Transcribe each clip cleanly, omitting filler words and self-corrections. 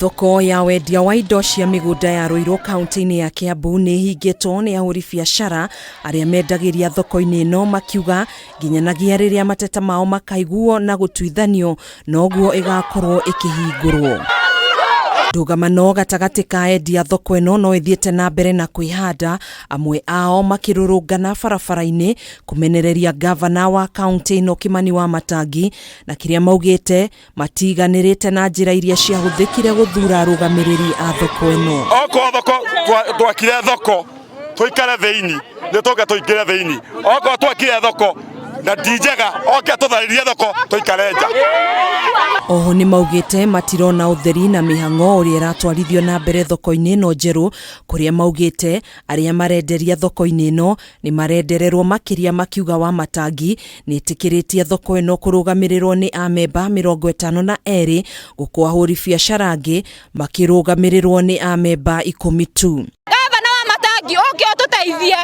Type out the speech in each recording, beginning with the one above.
Thoko ya wendia wa indo cia migunda ya Ruiru kaunti-ini ya Kiambu ni hingitwo ni ahuri biacara aria mendagiria thoko-ini ino makiuga nginyanagia riria mateta mao makaigwo na gutuithanio noguo igakorwo ikahingurwo. Ndugamano gatagati ka endia thoko ino no ithiite nambere na kwihanda, amwe ao makirurungana barabara-ini kumenereria ngabana wa kaunti ino Kimani Wamatangi na kiria maugite matiganirite na njira iria ciahuthikire guthura arugamiriri a thoko ino. Oko thoko twakire thoko tuikare thiini nitoke tuikire thiini, oko twakire thoko na dijega oke tutharirie thoko tuikare nja. Oho ni maugite matirona utheri na mihango uria iratwarithio na mbere thoko-ini ino njeru, kuria maugite aria marenderia thoko-ini ino ni marendererwo makiria makiuga Wamatangi ni itikiritie thoko ino kurugamirirwo ni amemba 52 guku ahuri biacara angi makirugamirirwo ni amemba 10 tu. Gavana Wamatangi oke otuteithie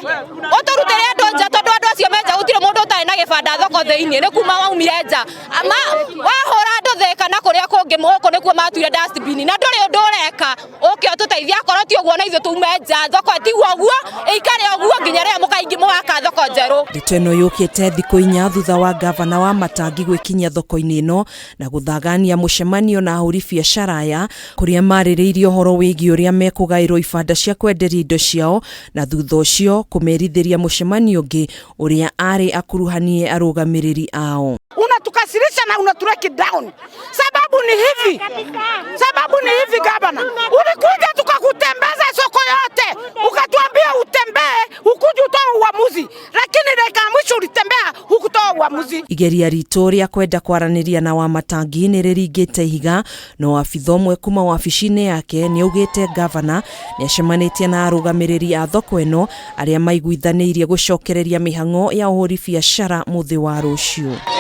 uturutire andu nja tondu andu acio menja gutire mundu utari na gibanda thoko thiini ni kuma waumire nja ama wahora andu theka na kuria kungi muko nikuo matuire dustbin na nduri undu ureka oke otuteithie akorwo ti uguo na ithu tume nja thoko tigwo guo ikare oguo nginya ria mukaingi muwaka thoko njeru. Ndeto ino yukite thiku 4 thutha wa gavana wa Wamatangi gwikinya thoko-ini ino na guthagania mucemanio na ahuri biacara aya kuria maririirie uhoro wigi uria mekugairwo ibanda cia kwenderia indo ciao na thutha ucio kumerithiria mucemanio ungi uria ari akuruhanie arugamiriri ao. Unatukasirisha na unatuleki down. Sababu ni hivi gavana. Ulikuja tukakutembeza soko yote. Ukatuambia utembee, ukuje utoe uamuzi. Lakini dakika mwisho ulitembea hukutoa uamuzi. Igeria rito ria kwenda kwaraniria na Wamatangi ni riringite higa, no afitha umwe kuma wabici-ini yake ni augite gavana ni acemanitie na arugamiriri a thoko ino aria maiguithaniirie gucokereria mihango ya ahuri biacara muthi wa rucio.